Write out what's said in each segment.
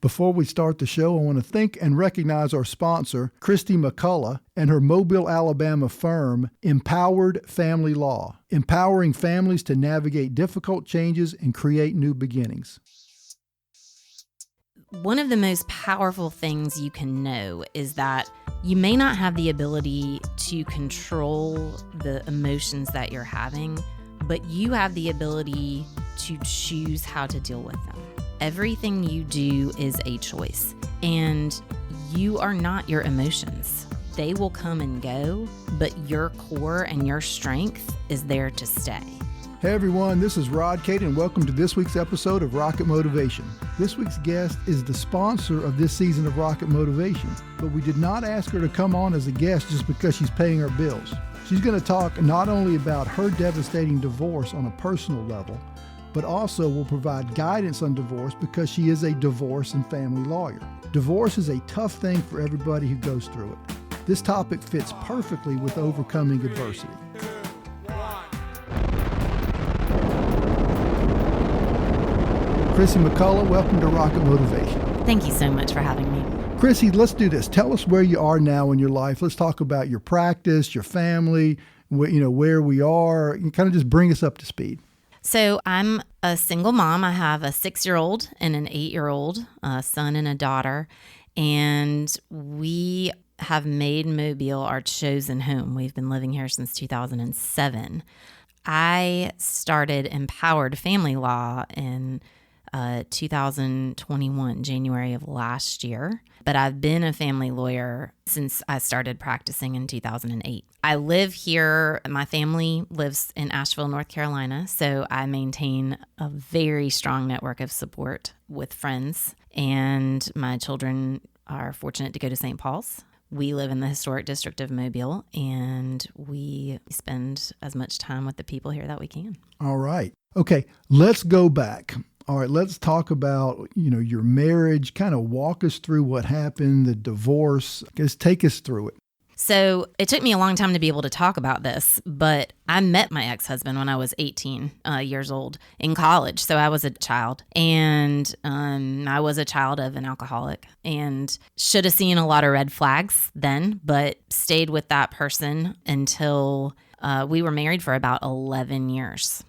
Before we start the show, I want to thank and recognize our sponsor, Krissy McCulloch, and her Mobile, Alabama firm, Empowered Family Law, empowering families to navigate difficult changes and create new beginnings. One of the most powerful things you can know is that you may not have the ability to control the emotions that you're having, but you have the ability to choose how to deal with them. Everything you do is a choice, and you are not your emotions. They will come and go, but your core and your strength is there to stay. Hey everyone, this is Rod Cade, and welcome to this week's episode of Rocket Motivation. This week's guest is the sponsor of this season of Rocket Motivation, but we did not ask her to come on as a guest just because she's paying our bills. She's going to talk not only about her devastating divorce on a personal level, but also will provide guidance on divorce because she is a divorce and family lawyer. Divorce is a tough thing for everybody who goes through it. This topic fits perfectly with overcoming adversity. Krissy McCulloch, welcome to Rocket Motivation. Thank you so much for having me. Krissy, let's do this. Tell us where you are now in your life. Let's talk about your practice, your family, where we are. You kind of just bring us up to speed. So I'm a single mom. I have a 6-year-old and an 8-year-old, a son and a daughter, and we have made Mobile our chosen home. We've been living here since 2007. I started Empowered Family Law in 2021, January of last year. But I've been a family lawyer since I started practicing in 2008. I live here. My family lives in Asheville, North Carolina. So I maintain a very strong network of support with friends. And my children are fortunate to go to St. Paul's. We live in the historic district of Mobile, and we spend as much time with the people here that we can. All right. Okay, let's go back. All right, let's talk about, your marriage. Kind of walk us through what happened, the divorce. Just take us through it. So it took me a long time to be able to talk about this, but I met my ex-husband when I was 18 years old in college. So I was a child, and I was a child of an alcoholic, and should have seen a lot of red flags then, but stayed with that person until we were married for about 11 years.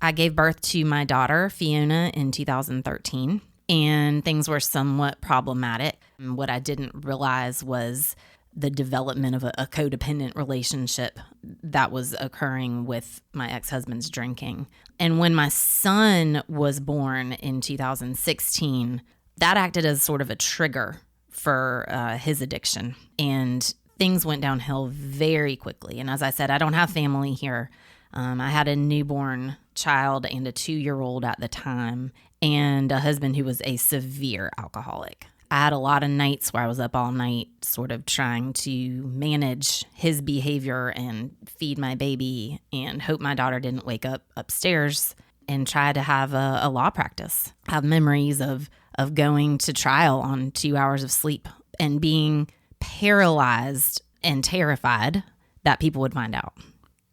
I gave birth to my daughter, Fiona, in 2013, and things were somewhat problematic. And what I didn't realize was the development of a codependent relationship that was occurring with my ex-husband's drinking. And when my son was born in 2016, that acted as sort of a trigger for his addiction. And things went downhill very quickly. And as I said, I don't have family here. I had a newborn child and a 2-year-old at the time, and a husband who was a severe alcoholic. I had a lot of nights where I was up all night sort of trying to manage his behavior and feed my baby and hope my daughter didn't wake up upstairs, and try to have a law practice. I have memories of going to trial on 2 hours of sleep and being paralyzed and terrified that people would find out.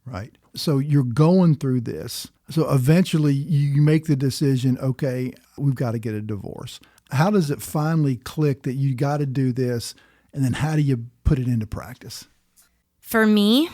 Right. So you're going through this. So eventually you make the decision, okay, we've got to get a divorce. How does it finally click that you got to do this? And then how do you put it into practice? For me,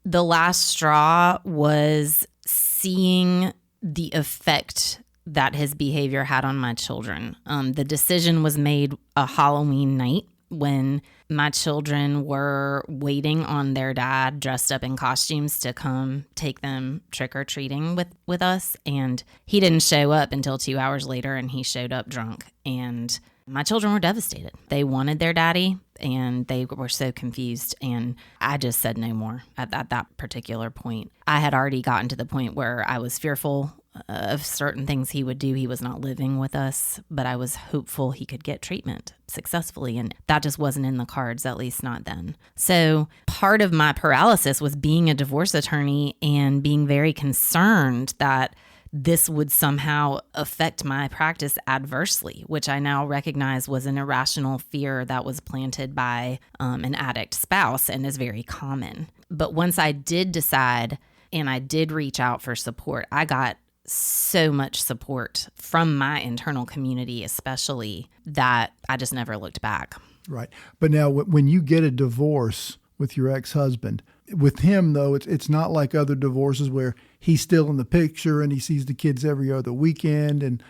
the last straw was seeing the effect that his behavior had on my children. The decision was made a Halloween night when my children were waiting on their dad dressed up in costumes to come take them trick-or-treating with us. And he didn't show up until 2 hours later, and he showed up drunk. And my children were devastated. They wanted their daddy, and they were so confused. And I just said no more at that particular point. I had already gotten to the point where I was fearful of certain things he would do. He was not living with us, but I was hopeful he could get treatment successfully, and that just wasn't in the cards, at least not then. So part of my paralysis was being a divorce attorney and being very concerned that this would somehow affect my practice adversely, which I now recognize was an irrational fear that was planted by an addict spouse and is very common. But once I did decide and I did reach out for support, I got so much support from my internal community, especially, that I just never looked back. Right. But now when you get a divorce with your ex-husband, with him, though, it's not like other divorces where he's still in the picture and he sees the kids every other weekend, and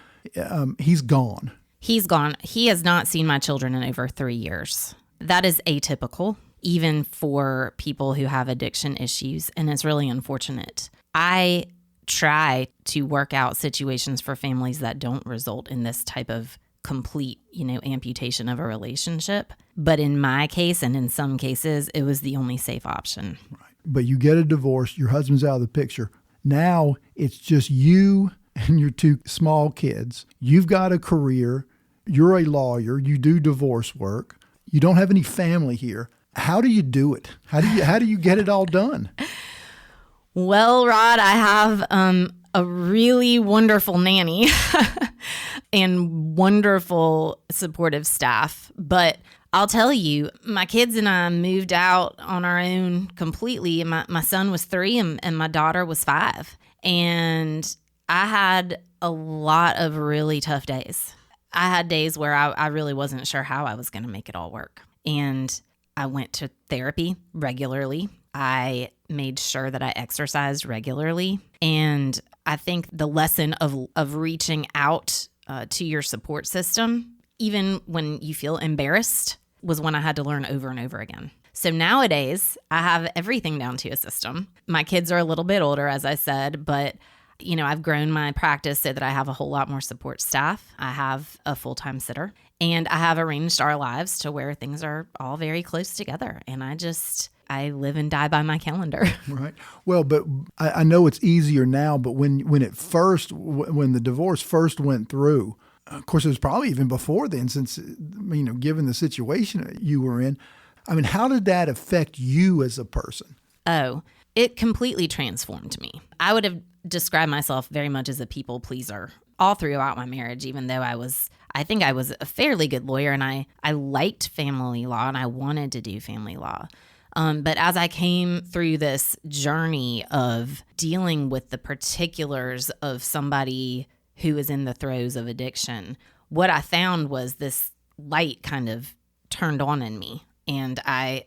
he's gone. He's gone. He has not seen my children in over 3 years. That is atypical, even for people who have addiction issues, and it's really unfortunate. I try to work out situations for families that don't result in this type of complete, amputation of a relationship. But in my case, and in some cases, it was the only safe option. Right. But you get a divorce, your husband's out of the picture. Now it's just you and your 2 small kids. You've got a career. You're a lawyer. You do divorce work. You don't have any family here. How do you do it? How do you get it all done? Well, Rod, I have a really wonderful nanny and wonderful supportive staff. But I'll tell you, my kids and I moved out on our own completely. My son was 3 and my daughter was 5. And I had a lot of really tough days. I had days where I really wasn't sure how I was going to make it all work. And I went to therapy regularly. I made sure that I exercised regularly. And I think the lesson of reaching out to your support system, even when you feel embarrassed, was one I had to learn over and over again. So nowadays, I have everything down to a system. My kids are a little bit older, as I said, but I've grown my practice so that I have a whole lot more support staff. I have a full-time sitter, and I have arranged our lives to where things are all very close together. And I live and die by my calendar. Right. Well, but I know it's easier now, but when the divorce first went through, of course, it was probably even before then, since, given the situation you were in. I mean, how did that affect you as a person? Oh, it completely transformed me. I would have described myself very much as a people pleaser all throughout my marriage, even though I think I was a fairly good lawyer, and I liked family law and I wanted to do family law. But as I came through this journey of dealing with the particulars of somebody who is in the throes of addiction, what I found was this light kind of turned on in me. And I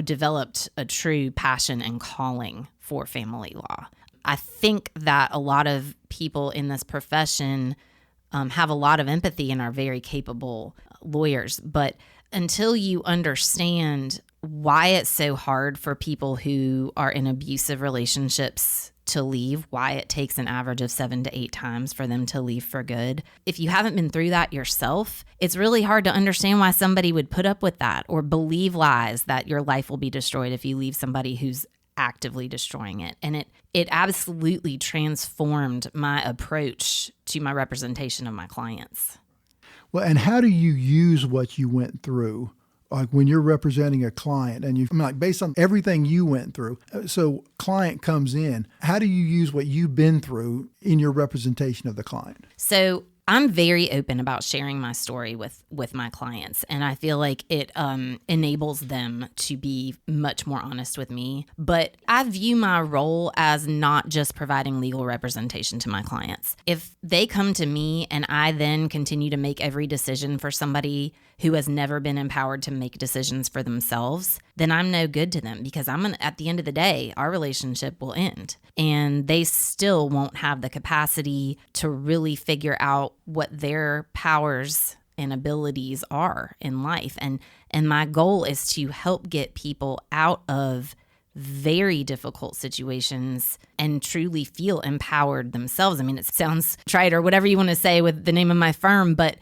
developed a true passion and calling for family law. I think that a lot of people in this profession have a lot of empathy and are very capable lawyers. But until you understand why it's so hard for people who are in abusive relationships to leave, why it takes an average of 7 to 8 times for them to leave for good. If you haven't been through that yourself, it's really hard to understand why somebody would put up with that or believe lies that your life will be destroyed if you leave somebody who's actively destroying it. And it absolutely transformed my approach to my representation of my clients. Well, and how do you use what you went through? Like when you're representing a client and based on everything you went through, so client comes in, how do you use what you've been through in your representation of the client? So I'm very open about sharing my story with my clients, and I feel like it enables them to be much more honest with me. But I view my role as not just providing legal representation to my clients. If they come to me and I then continue to make every decision for somebody who has never been empowered to make decisions for themselves, then I'm no good to them, because at the end of the day, our relationship will end and they still won't have the capacity to really figure out what their powers and abilities are in life. And my goal is to help get people out of very difficult situations and truly feel empowered themselves. I mean, it sounds trite or whatever you want to say with the name of my firm, but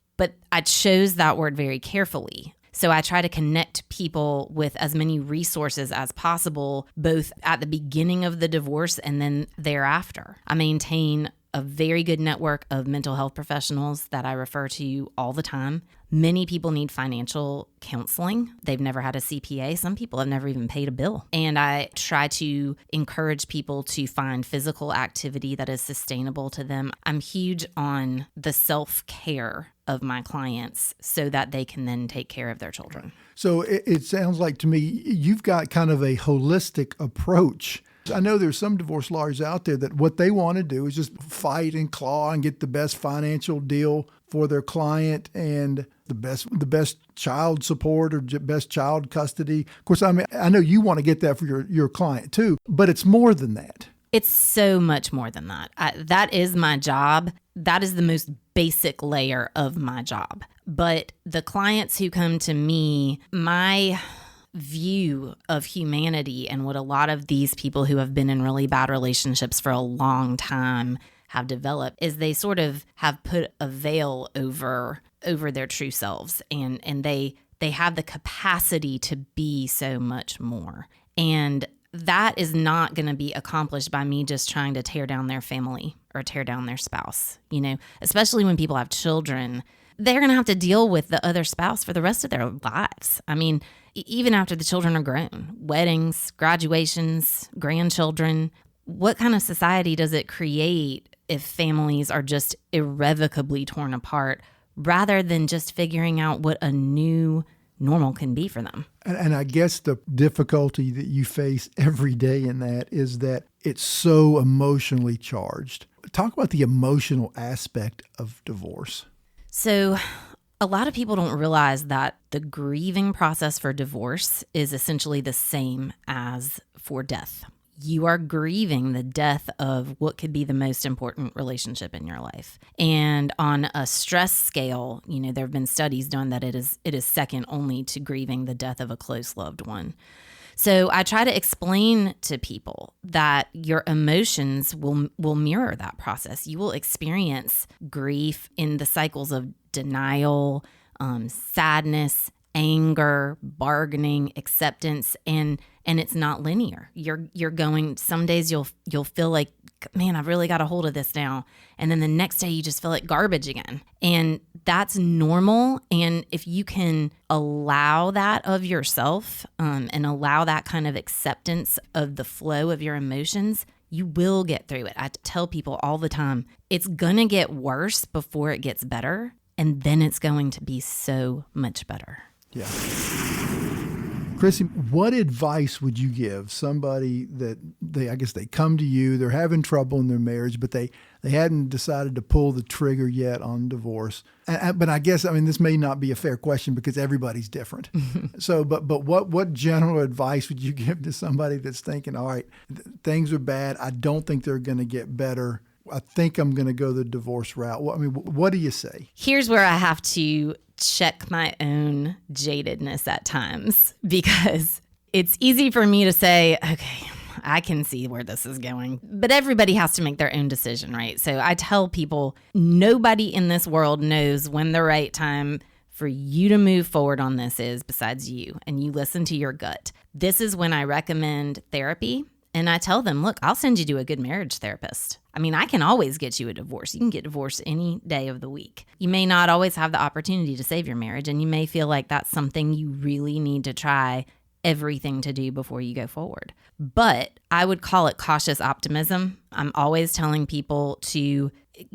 I chose that word very carefully. So I try to connect people with as many resources as possible, both at the beginning of the divorce and then thereafter. I maintain a very good network of mental health professionals that I refer to all the time. Many people need financial counseling. They've never had a CPA. Some people have never even paid a bill. And I try to encourage people to find physical activity that is sustainable to them. I'm huge on the self-care of my clients so that they can then take care of their children. So it sounds like to me you've got kind of a holistic approach I know there's some divorce lawyers out there that what they want to do is just fight and claw and get the best financial deal for their client and the best child support or best child custody. Of course, I mean, I know you want to get that for your client too, but it's more than that. It's so much more than that. That is my job. That is the most basic layer of my job. But the clients who come to me, my view of humanity and what a lot of these people who have been in really bad relationships for a long time have developed is they sort of have put a veil over their true selves, and they have the capacity to be so much more. And that is not going to be accomplished by me just trying to tear down their family or tear down their spouse, especially when people have children. They're going to have to deal with the other spouse for the rest of their lives. I mean, even after the children are grown, weddings, graduations, grandchildren, what kind of society does it create if families are just irrevocably torn apart rather than just figuring out what a new normal can be for them? And I guess the difficulty that you face every day in that is that it's so emotionally charged. Talk about the emotional aspect of divorce. So a lot of people don't realize that the grieving process for divorce is essentially the same as for death. You are grieving the death of what could be the most important relationship in your life. And on a stress scale, there have been studies done that it is second only to grieving the death of a close loved one. So I try to explain to people that your emotions will mirror that process. You will experience grief in the cycles of denial, sadness, anger, bargaining, acceptance, and it's not linear. You're going, some days you'll feel like, man, I've really got a hold of this now. And then the next day you just feel like garbage again. And that's normal. And if you can allow that of yourself, and allow that kind of acceptance of the flow of your emotions, you will get through it. I tell people all the time, it's gonna get worse before it gets better. And then it's going to be so much better. Yeah. Krissy, what advice would you give somebody that I guess they come to you, they're having trouble in their marriage, but they hadn't decided to pull the trigger yet on divorce? But I guess, this may not be a fair question because everybody's different. So, but what general advice would you give to somebody that's thinking, all right, things are bad. I don't think they're going to get better. I think I'm going to go the divorce route. What do you say? Here's where I have to check my own jadedness at times, because it's easy for me to say, okay, I can see where this is going, but everybody has to make their own decision, right? So I tell people, nobody in this world knows when the right time for you to move forward on this is besides you, and you listen to your gut. This is when I recommend therapy. And I tell them, look, I'll send you to a good marriage therapist. I can always get you a divorce. You can get divorced any day of the week. You may not always have the opportunity to save your marriage, and you may feel like that's something you really need to try everything to do before you go forward. But I would call it cautious optimism. I'm always telling people to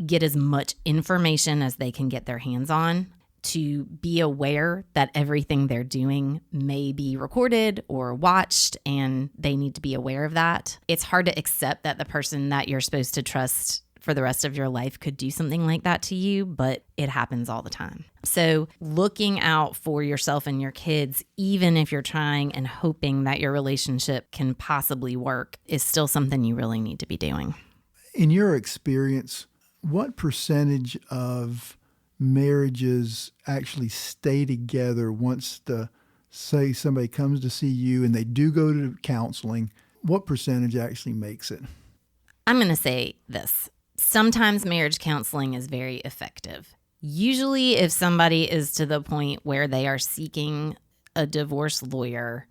get as much information as they can get their hands on, to be aware that everything they're doing may be recorded or watched, and they need to be aware of that. It's hard to accept that the person that you're supposed to trust for the rest of your life could do something like that to you, but it happens all the time. So looking out for yourself and your kids, even if you're trying and hoping that your relationship can possibly work, is still something you really need to be doing. In your experience, what percentage of marriages actually stay together once say somebody comes to see you and they do go to counseling? What percentage actually makes it? I'm going to say this. Sometimes marriage counseling is very effective. Usually if somebody is to the point where they are seeking a divorce lawyer,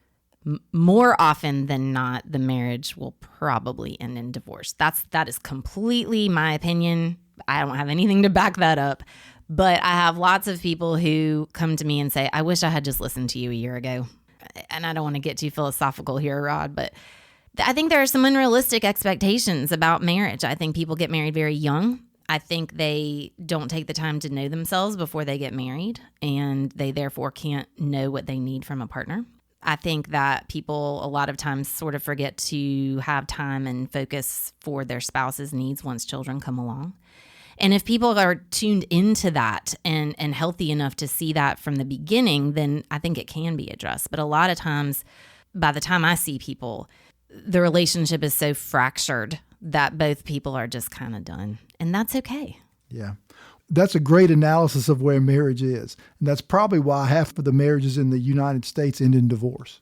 more often than not, the marriage will probably end in divorce. That is completely my opinion. I don't have anything to back that up. But I have lots of people who come to me and say, I wish I had just listened to you a year ago. And I don't want to get too philosophical here, Rod, but I think there are some unrealistic expectations about marriage. I think people get married very young. I think they don't take the time to know themselves before they get married, and they therefore can't know what they need from a partner. I think that people a lot of times sort of forget to have time and focus for their spouse's needs once children come along. And if people are tuned into that and healthy enough to see that from the beginning, then I think it can be addressed. But a lot of times, by the time I see people, the relationship is so fractured that both people are just kind of done. And that's okay. Yeah. That's a great analysis of where marriage is. And that's probably why half of the marriages in the United States end in divorce.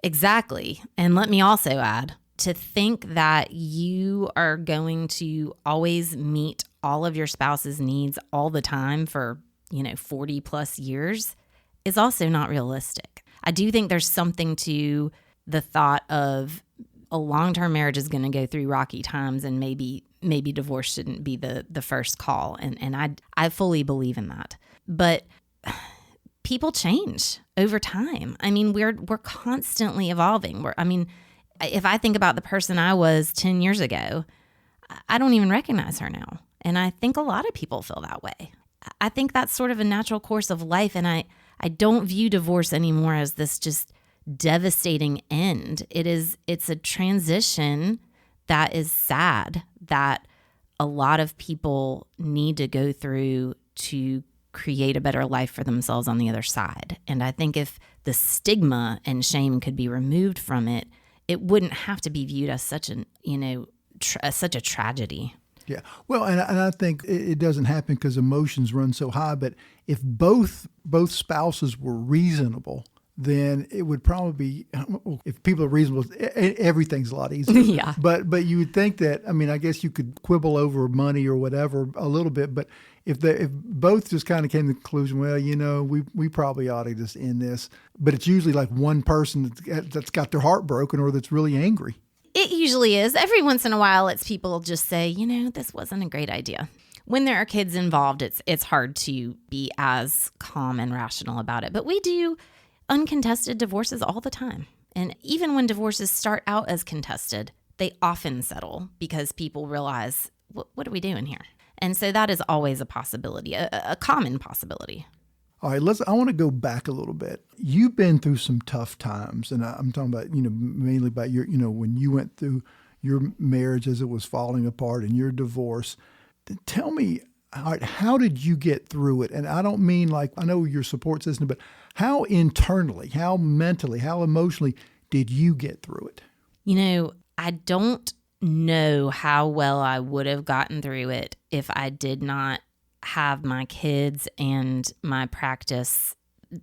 Exactly. And let me also add, to think that you are going to always meet all of your spouse's needs all the time for, 40 plus years is also not realistic. I do think there's something to the thought of a long-term marriage is going to go through rocky times, and maybe divorce shouldn't be the first call. And I fully believe in that. But people change over time. I mean, we're constantly evolving. If I think about the person I was 10 years ago, I don't even recognize her now. And I think a lot of people feel that way. I think that's sort of a natural course of life. And I don't view divorce anymore as this just devastating end. It's a transition that is sad, that a lot of people need to go through to create a better life for themselves on the other side. And I think if the stigma and shame could be removed from it, it wouldn't have to be viewed as such such a tragedy. Yeah. Well, and I think it doesn't happen because emotions run so high. But if both spouses were reasonable, then it would probably be, if people are reasonable, everything's a lot easier. Yeah. But you would think that, I guess you could quibble over money or whatever a little bit, but if both just kind of came to the conclusion, well, we probably ought to just end this, but it's usually like one person that's got their heart broken or that's really angry. It usually is. Every once in a while, it's people just say, this wasn't a great idea. When there are kids involved, it's hard to be as calm and rational about it. But we do uncontested divorces all the time. And even when divorces start out as contested, they often settle because people realize, what are we doing here? And so that is always a possibility, a common possibility. All right, I want to go back a little bit. You've been through some tough times, and I'm talking about, mainly about your, when you went through your marriage as it was falling apart and your divorce. Tell me, all right, how did you get through it? And I don't mean I know your support system, but how internally, how mentally, how emotionally did you get through it? I don't know how well I would have gotten through it if I did not have my kids and my practice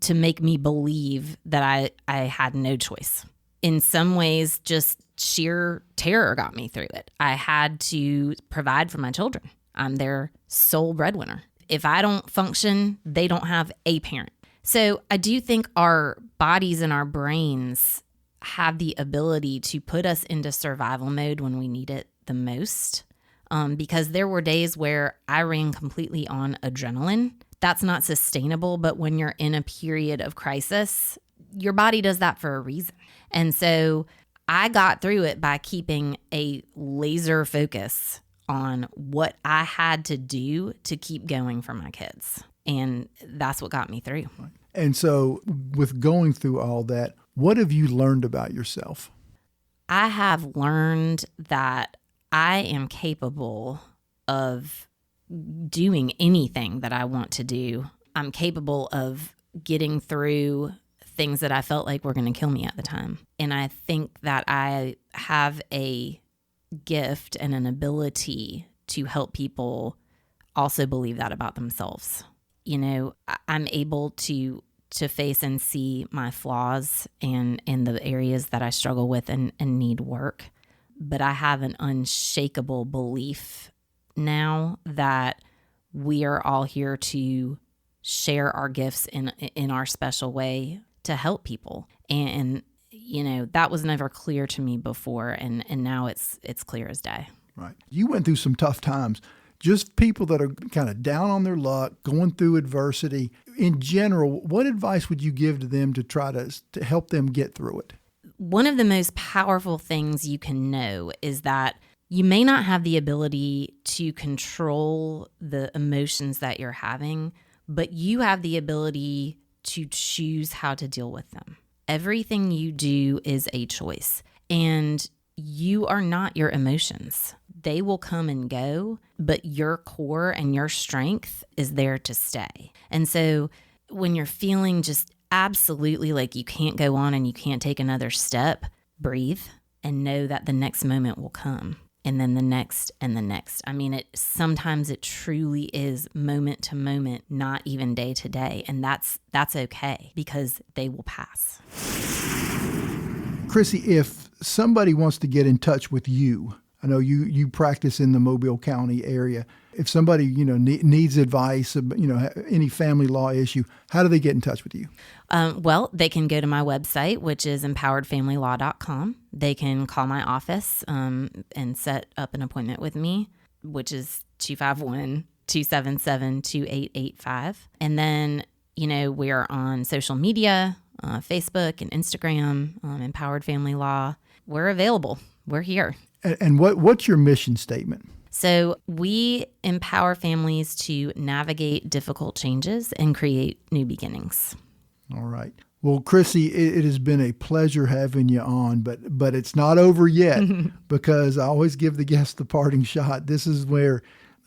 to make me believe that I had no choice. In some ways, just sheer terror got me through it. I had to provide for my children. I'm their sole breadwinner. If I don't function, they don't have a parent. So I do think our bodies and our brains have the ability to put us into survival mode when we need it the most. Because there were days where I ran completely on adrenaline. That's not sustainable, but when you're in a period of crisis, your body does that for a reason. And so I got through it by keeping a laser focus on what I had to do to keep going for my kids. And that's what got me through. And so with going through all that, what have you learned about yourself? I have learned that I am capable of doing anything that I want to do. I'm capable of getting through things that I felt like were going to kill me at the time. And I think that I have a gift and an ability to help people also believe that about themselves. I'm able to face and see my flaws and the areas that I struggle with and need work. But I have an unshakable belief now that we are all here to share our gifts in our special way to help people. And that was never clear to me before, and now it's clear as day. Right. You went through some tough times. Just people that are kind of down on their luck, going through adversity. In general, what advice would you give to them to try to help them get through it? One of the most powerful things you can know is that you may not have the ability to control the emotions that you're having, but you have the ability to choose how to deal with them. Everything you do is a choice, and you are not your emotions. They will come and go, but your core and your strength is there to stay. And so when you're feeling just absolutely like you can't go on and you can't take another step, breathe and know that the next moment will come. And then the next and the next. I mean, sometimes it truly is moment to moment, not even day to day. And that's okay, because they will pass. Krissy, if somebody wants to get in touch with you, I know you practice in the Mobile County area. If somebody, needs advice, any family law issue, how do they get in touch with you? Well, they can go to my website, which is empoweredfamilylaw.com. They can call my office and set up an appointment with me, which is 251-277-2885. And then, we're on social media, Facebook and Instagram, Empowered Family Law. We're available. We're here. And what's your mission statement? So we empower families to navigate difficult changes and create new beginnings. All right. Well, Krissy, it has been a pleasure having you on, but it's not over yet because I always give the guest the parting shot. This is where,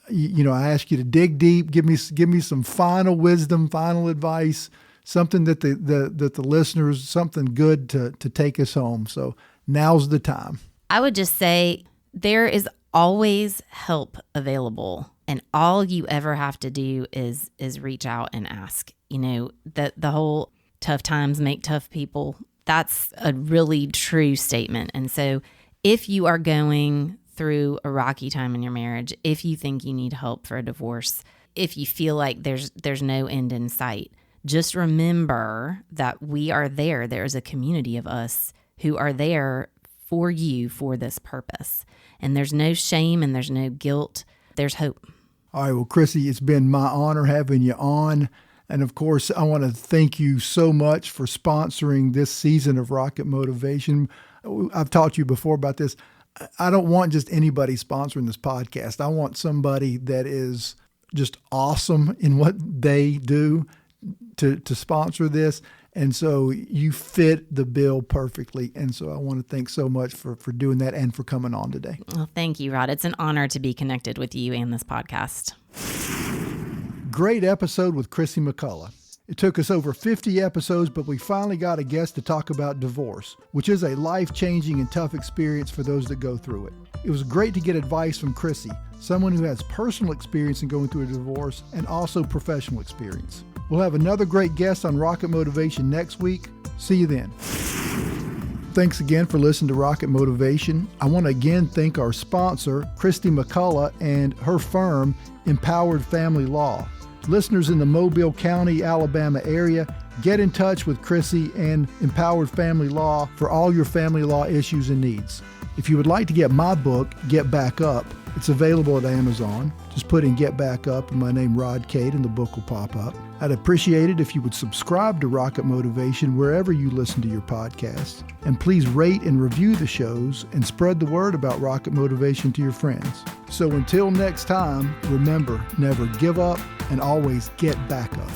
I ask you to dig deep, give me some final wisdom, final advice, something that the listeners, something good to take us home. So now's the time. I would just say there is always help available, and all you ever have to do is reach out and ask. The whole tough times make tough people, that's a really true statement. And so if you are going through a rocky time in your marriage, if you think you need help for a divorce, if you feel like there's no end in sight, just remember that we are there. There's a community of us who are there for you for this purpose. And there's no shame and there's no guilt. There's hope. All right. Well, Krissy, it's been my honor having you on. And of course, I want to thank you so much for sponsoring this season of Rocket Motivation. I've talked to you before about this. I don't want just anybody sponsoring this podcast. I want somebody that is just awesome in what they do to sponsor this. And so you fit the bill perfectly. And so I want to thank so much for doing that and for coming on today. Well, thank you, Rod. It's an honor to be connected with you and this podcast. Great episode with Krissy McCulloch. It took us over 50 episodes, but we finally got a guest to talk about divorce, which is a life-changing and tough experience for those that go through it. It was great to get advice from Krissy, someone who has personal experience in going through a divorce and also professional experience. We'll have another great guest on Rocket Motivation next week. See you then. Thanks again for listening to Rocket Motivation. I want to again thank our sponsor, Krissy McCulloch, and her firm, Empowered Family Law. Listeners in the Mobile County, Alabama area, get in touch with Krissy and Empowered Family Law for all your family law issues and needs. If you would like to get my book, Get Back Up, it's available at Amazon. Just put in Get Back Up and my name, Rod Cade, and the book will pop up. I'd appreciate it if you would subscribe to Rocket Motivation wherever you listen to your podcasts. And please rate and review the shows and spread the word about Rocket Motivation to your friends. So until next time, remember, never give up and always get back up.